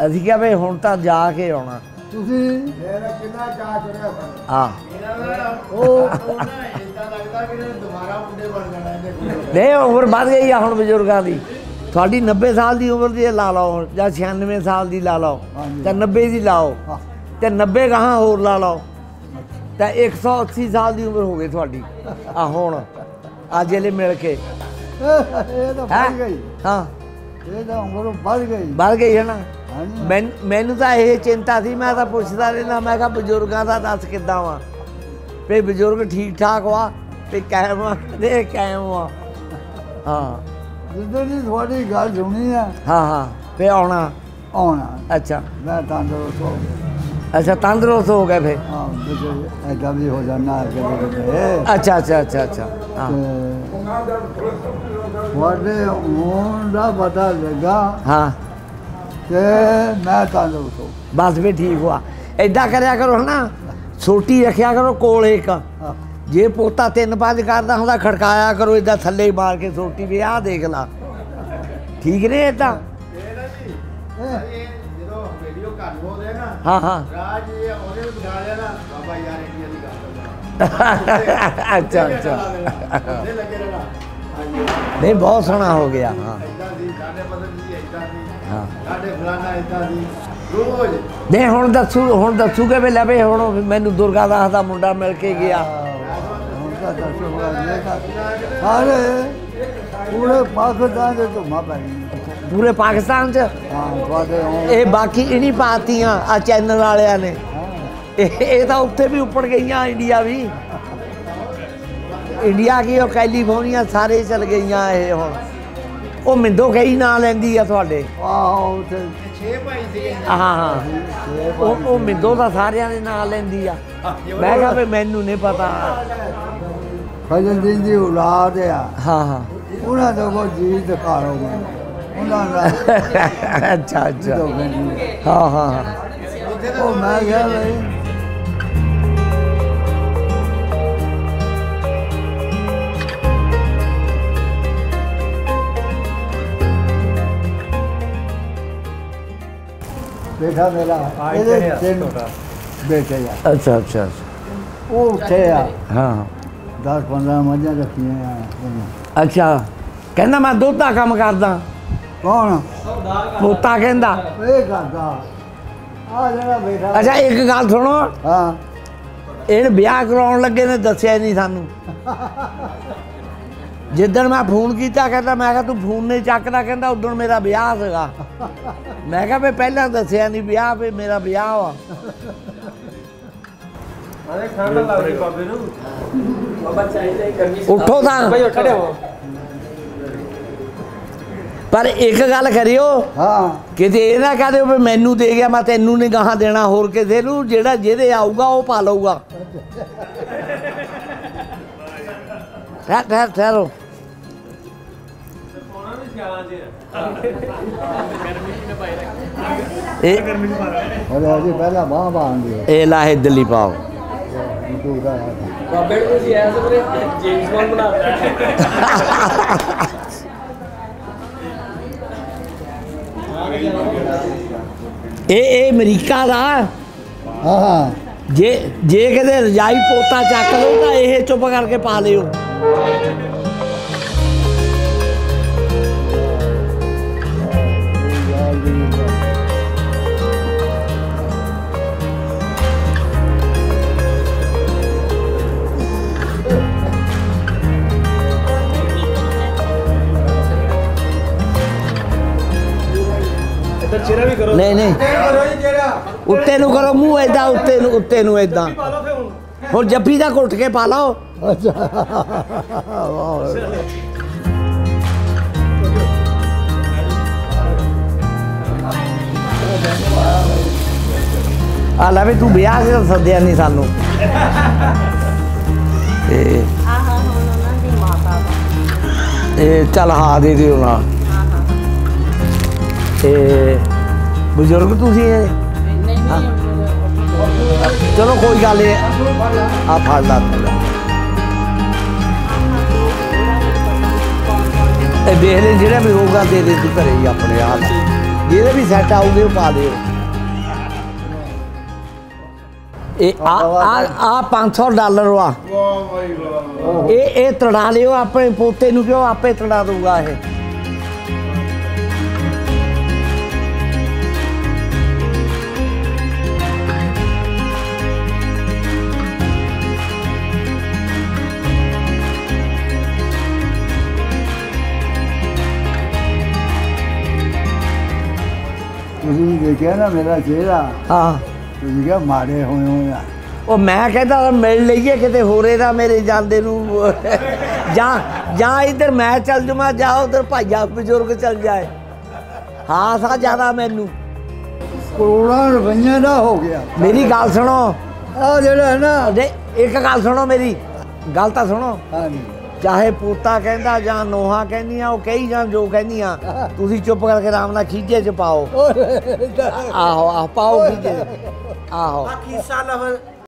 [SPEAKER 2] ਅਸੀਂ ਕਿਹਾ ਬਈ ਹੁਣ ਤਾਂ ਜਾ ਕੇ ਆਉਣਾ।
[SPEAKER 3] ਤੁਸੀਂ
[SPEAKER 5] ਮੇਰਾ ਕਿੰਨਾ ਚਾਹ ਚੜਿਆ ਸਾਨੂੰ।
[SPEAKER 2] ਹਾਂ
[SPEAKER 5] ਇਹਨਾਂ ਦਾ ਉਹ ਨਾ ਇਦਾਂ ਲੱਗਦਾ ਕਿ ਇਹਨਾਂ ਨੇ ਦੁਬਾਰਾ ਮੁੰਡੇ ਬਣ ਜਾਣਾ ਇਹਦੇ ਕੋਲ।
[SPEAKER 2] ਨਹੀਂ ਉਮਰ ਵੱਧ ਗਈ ਆ ਹੁਣ ਬਜ਼ੁਰਗਾਂ ਦੀ। ਤੁਹਾਡੀ 90 ਸਾਲ ਦੀ ਉਮਰ ਦੀ ਲਾ ਲਓ ਜਾਂ 96 ਸਾਲ ਦੀ ਲਾ ਲਓ ਤਾਂ 90 ਦੀ ਲਾਓ ਤੇ 90 ਗਾਹਾਂ ਹੋਰ ਲਾ ਲਓ ਤਾਂ 180 ਸਾਲ ਦੀ ਉਮਰ ਹੋ ਗਈ ਤੁਹਾਡੀ ਆ ਹੁਣ ਅੱਜ ਵੇਲੇ ਮਿਲ ਕੇ।
[SPEAKER 3] ਇਹ ਤਾਂ ਵੱਧ ਗਈ।
[SPEAKER 2] ਹਾਂ
[SPEAKER 3] ਇਹ ਤਾਂ ਉਮਰ ਵੱਧ ਗਈ।
[SPEAKER 2] ਵੱਧ ਗਈ ਹੈ ਨਾ।
[SPEAKER 3] ਹਾਂਜੀ।
[SPEAKER 2] ਮੈਨੂੰ ਤਾਂ ਇਹ ਚਿੰਤਾ ਸੀ, ਮੈਂ ਤਾਂ ਪੁੱਛਦਾ ਰਹਿੰਦਾ, ਮੈਂ ਕਿਹਾ ਬਜ਼ੁਰਗਾਂ ਦਾ ਦੱਸ ਕਿੱਦਾਂ ਵਾ ਵੀ ਬਜ਼ੁਰਗ ਠੀਕ ਠਾਕ ਵਾ ਵੀ ਕਾਇਮ ਆ ਦੇ ਕਾਇਮ ਆ। ਹਾਂ
[SPEAKER 3] ਜਿੱਦਾਂ ਦੀ ਤੁਹਾਡੀ ਗੱਲ ਸੁਣੀ ਆ,
[SPEAKER 2] ਹਾਂ ਹਾਂ ਫੇ ਆਉਣਾ।
[SPEAKER 3] ਆਉਣਾ
[SPEAKER 2] ਅੱਛਾ
[SPEAKER 3] ਮੈਂ ਤੰਦਰੁਸਤ ਹੋ ਗਿਆ।
[SPEAKER 2] ਅੱਛਾ ਤੰਦਰੁਸਤ ਹੋ ਗਏ ਫੇ।
[SPEAKER 3] ਹਾਂ ਬਿਲਕੁਲ ਐਦਾਂ ਵੀ ਹੋ ਜਾਣਾ ਕਿਤੇ।
[SPEAKER 2] ਅੱਛਾ ਅੱਛਾ ਅੱਛਾ ਅੱਛਾ ਹਾਂ
[SPEAKER 3] ਤੁਹਾਡੇ ਹੋਣ ਦਾ ਪਤਾ ਲੱਗਾ
[SPEAKER 2] ਹਾਂ
[SPEAKER 3] ਕਿ ਮੈਂ ਤੰਦਰੁਸਤ ਹੋ।
[SPEAKER 2] ਬਸ ਵੀ ਠੀਕ ਹੋਆ। ਏਦਾਂ ਕਰਿਆ ਕਰੋ ਹਨਾ, ਸੋਟੀ ਰੱਖਿਆ ਕਰੋ ਕੋਲ ਇੱਕ।
[SPEAKER 3] ਹਾਂ।
[SPEAKER 2] ਜੇ ਪੋਤਾ 3-5 ਕਰਦਾ ਹੁੰਦਾ ਖੜਕਾਇਆ ਕਰੋ ਏਦਾਂ ਥੱਲੇ ਮਾਰ ਕੇ ਸੋਟੀ ਵੀ ਆਹ ਦੇਖ ਲਾ। ਠੀਕ ਨੇ ਏਦਾਂ।
[SPEAKER 5] ਜਦੋਂ ਵੀਡੀਓ ਘਰ ਹੋਦੇ ਨਾ,
[SPEAKER 2] ਹਾਂ ਹਾਂ
[SPEAKER 5] ਰਾਜ ਇਹ ਉਹਨੇ ਵੀ ਬਿਠਾ ਲਿਆ ਨਾ, ਬਾਬਾ ਯਾਰ ਇੰਡੀਆ ਦੀ ਗੱਲ
[SPEAKER 2] ਅੱਛਾ ਅੱਛਾ
[SPEAKER 5] ਉਹਦੇ ਲੱਗੇ ਰਹਿਣਾ। ਹਾਂਜੀ
[SPEAKER 2] ਨਹੀਂ ਬਹੁਤ ਸੋਹਣਾ ਹੋ ਗਿਆ। ਹਾਂ
[SPEAKER 5] ਇਦਾਂ ਦੀ ਸਾਡੇ ਮਦਦ ਦੀ ਇਦਾਂ ਦੀ,
[SPEAKER 2] ਹਾਂ
[SPEAKER 5] ਸਾਡੇ ਫਲਾਣਾ ਇਦਾਂ ਦੀ ਰੋਜ਼।
[SPEAKER 2] ਨਹੀਂ ਹੁਣ ਦੱਸੂਗੇ ਵੀ ਲੈ ਵੀ ਹੁਣ ਮੈਨੂੰ ਦੁਰਗਾ ਦਾਸ ਦਾ ਮੁੰਡਾ ਮਿਲ ਕੇ ਗਿਆ।
[SPEAKER 3] ਹੁਣ ਤਾਂ ਦੱਸੋ ਸਾਰੇ ਪੂਰੇ ਪਾਕਿਸਤਾਨ ਦੇ ਧੁੰਮਾਂ ਪੈ ਗਈਆਂ।
[SPEAKER 2] ਪੂਰੇ ਪਾਕਿਸਤਾਨ 'ਚ।
[SPEAKER 3] ਹਾਂ ਤੁਹਾਡੇ ਹੋਣ।
[SPEAKER 2] ਇਹ ਬਾਕੀ ਇਨੀ ਪਾਤੀਆਂ ਆ ਚੈਨਲ ਵਾਲਿਆਂ ਨੇ। ਇਹ ਤਾਂ ਉੱਥੇ ਵੀ ਉੱਪੜ ਗਈਆਂ, ਇੰਡੀਆ ਵੀ। ਇੰਡੀਆ ਕੀ ਉਹ ਕੈਲੀਫੋਰਨੀਆ ਸਾਰੇ ਚਲ ਗਈਆਂ ਇਹ ਹੁਣ। ਉਹ ਮਿੰਦੋ ਕਈ ਨਾਂ ਲੈਂਦੀ ਆ ਤੁਹਾਡੇ।
[SPEAKER 3] ਆਹੋ ਉੱਥੇ
[SPEAKER 5] 6 ਭਾਈ ਸੀਗੇ।
[SPEAKER 2] ਹਾਂ ਹਾਂ ਉਹ ਮਿੰਦੋ ਦਾ ਸਾਰਿਆਂ ਦੇ ਨਾਂ ਲੈਂਦੀ ਆ। ਮੈਂ ਕਿਹਾ ਵੀ ਮੈਨੂੰ ਨਹੀਂ ਪਤਾ।
[SPEAKER 3] ਫਜ਼ਲਦੀਨ ਦੀ ਔਲਾਦ ਆ।
[SPEAKER 2] ਹਾਂ ਹਾਂ
[SPEAKER 3] ਉਹਨਾਂ ਦਾ ਕੋਈ ਜੀ ਦਿਖਾ ਲਓ ਉਹਨਾਂ ਦਾ।
[SPEAKER 2] ਅੱਛਾ ਅੱਛਾ ਹਾਂ ਹਾਂ ਹਾਂ
[SPEAKER 3] ਉਹ ਮੈਂ ਕਿਹਾ ਬਈ ਬੇਟਾ ਮੇਰਾ ਇਹਦੇ 3 ਬੇਟੇ ਆ।
[SPEAKER 2] ਅੱਛਾ ਅੱਛਾ
[SPEAKER 3] ਉਹ ਉੱਥੇ ਆ।
[SPEAKER 2] ਹਾਂ
[SPEAKER 3] 10-15 ਮੱਝਾਂ ਰੱਖੀਆਂ ਆ ਉਹਨੇ।
[SPEAKER 2] ਅੱਛਾ ਕਹਿੰਦਾ ਮੈਂ ਦੁੱਧ ਦਾ ਕੰਮ ਕਰਦਾ।
[SPEAKER 3] ਕੌਣ?
[SPEAKER 2] ਪੋਤਾ ਕਹਿੰਦਾ।
[SPEAKER 3] ਇਹ ਕਰਦਾ ਆ ਜਿਹੜਾ ਬੇਟਾ।
[SPEAKER 2] ਅੱਛਾ ਇੱਕ ਗੱਲ ਸੁਣੋ,
[SPEAKER 3] ਹਾਂ
[SPEAKER 2] ਇਹਨੇ ਵਿਆਹ ਕਰਾਉਣ ਲੱਗੇ ਨੇ ਦੱਸਿਆ ਨਹੀਂ ਸਾਨੂੰ। ਜਿੱਦਣ ਮੈਂ ਫੋਨ ਕੀਤਾ ਕਹਿੰਦਾ ਮੈਂ ਕਿਹਾ ਤੂੰ ਫੋਨ ਨਹੀਂ ਚੱਕਦਾ, ਕਹਿੰਦਾ ਉਦੋਂ ਮੇਰਾ ਵਿਆਹ ਸੀਗਾ। ਮੈਂ ਕਿਹਾ ਵੀ ਪਹਿਲਾਂ ਦੱਸਿਆ ਨਹੀਂ ਵਿਆਹ ਵੀ ਮੇਰਾ ਵਿਆਹ ਵਾ।
[SPEAKER 1] ਠੰਡ ਲੱਗਦੀ ਬਾਬੇ ਨੂੰ।
[SPEAKER 2] ਉੱਠੋ ਤਾਂ ਪਰ ਇੱਕ ਗੱਲ ਕਰਿਓ,
[SPEAKER 3] ਹਾਂ
[SPEAKER 2] ਕਿਤੇ ਇਹ ਨਾ ਕਹਿ ਦਿਓ ਵੀ ਮੈਨੂੰ ਦੇ ਗਿਆ ਮੈਂ ਤੈਨੂੰ ਨਹੀਂ ਗਾਹਾਂ ਦੇਣਾ ਹੋਰ ਕਿਸੇ ਨੂੰ। ਜਿਹੜਾ ਜਿਹਦੇ ਆਊਗਾ ਉਹ ਪਾ ਲਊਗਾ। ਠਹਿਰੋ
[SPEAKER 3] अरे पहला बाह बांध
[SPEAKER 2] ਇਹ ਲਾਹੇ ਦਿੱਲੀ ਪਾਓ
[SPEAKER 1] ਬਾਬੇ ਨੂੰ ਤੁਸੀਂ ਐਸ ਬਰੇ ਜੇਮਸ ਬੌਂਡ ਬਣਾ
[SPEAKER 2] ਇਹ ਅਮਰੀਕਾ ਦਾ
[SPEAKER 3] ਹਾਂ
[SPEAKER 2] ਜੇ ਕਿਤੇ ਰਜਾਈ ਪੋਤਾ ਚੱਕ ਲਓ ਤਾਂ ਇਹ ਚੁੱਪ ਕਰਕੇ ਪਾ ਲਿਓ ਨਹੀਂ ਉੱਤੇ ਨੂੰ ਕਰੋ ਮੂੰਹ ਏਦਾਂ ਉੱਤੇ ਨੂੰ ਏਦਾਂ ਹੁਣ ਜੱਫੀ ਦਾ ਘੁੱਟ ਕੇ ਪਾ ਲਓ ਆ ਲੈ ਵੀ ਤੂੰ ਵਿਆਹ ਕੇ ਸੱਦਿਆ ਨਹੀਂ ਸਾਨੂੰ
[SPEAKER 7] ਹੁਣ ਉਹਨਾਂ ਦੀ ਮਾਤਾ ਦਾ
[SPEAKER 2] ਇਹ ਚੱਲ ਹਾਂ ਦੇ ਦਿਓ ਨਾ ਤੇ ਬਜ਼ੁਰਗ ਤੁਸੀਂ ਹਾਂ ਚਲੋ ਕੋਈ ਗੱਲ ਨਹੀਂ ਆ ਫੜ ਲਾ ਇਹ ਦੇਖ ਲੈ ਜਿਹੜਾ ਵੀ ਹੋਊਗਾ ਦੇ ਦੇ ਤੂੰ ਘਰੇ ਹੀ ਆਪਣੇ ਆਪ ਜਿਹਦੇ ਵੀ ਸੈੱਟ ਆਊਗੇ ਉਹ ਪਾ ਦਿਓ ਇਹ ਆ $500 ਵਾ ਇਹ ਤੜਾ ਲਿਓ ਆਪਣੇ ਪੋਤੇ ਨੂੰ ਕਿਉਂ ਆਪੇ ਤੜਾ ਦਊਗਾ ਇਹ
[SPEAKER 3] ਤੁਸੀਂ ਦੇਖਿਆ ਨਾ ਮੇਰਾ ਚਿਹਰਾ
[SPEAKER 2] ਹਾਂ
[SPEAKER 3] ਤੁਸੀਂ ਕਿਹਾ ਮਾੜੇ ਹੋਏ ਆ
[SPEAKER 2] ਉਹ ਮੈਂ ਕਹਿੰਦਾ ਮਿਲ ਲਈਏ ਕਿਤੇ ਹੋਰੇ ਦਾ ਮੇਰੇ ਜਾਂਦੇ ਨੂੰ ਜਾਂ ਇੱਧਰ ਮੈਂ ਚੱਲ ਜਾਵਾਂ ਜਾਂ ਉਧਰ ਭਾਈਆ ਬਜ਼ੁਰਗ ਚੱਲ ਜਾਏ ਹਾਂ ਸਾ ਜ਼ਿਆਦਾ ਮੈਨੂੰ
[SPEAKER 3] ਕਰੋੜਾਂ ਰੁਪਈਆਂ ਦਾ ਹੋ ਗਿਆ
[SPEAKER 2] ਮੇਰੀ ਗੱਲ ਸੁਣੋ
[SPEAKER 3] ਆ ਜਿਹੜਾ ਹੈ ਨਾ
[SPEAKER 2] ਇੱਕ ਗੱਲ ਸੁਣੋ ਮੇਰੀ ਗੱਲ ਤਾਂ ਸੁਣੋ
[SPEAKER 3] ਹਾਂਜੀ
[SPEAKER 2] ਚਾਹੇ ਪੋਤਾ ਕਹਿੰਦਾ ਜਾਂ ਨੋਹਾਂ ਕਹਿੰਦੀਆਂ ਉਹ ਕਹੀ ਜਾਂ ਜੋ ਕਹਿੰਦੀਆਂ ਤੁਸੀਂ ਚੁੱਪ ਕਰਕੇ ਆਰਾਮ ਨਾਲ ਖੀਜੇ ਚ ਪਾਓ ਆਹੋ ਪਾਓ ਖੀਜੇ ਆਹੋ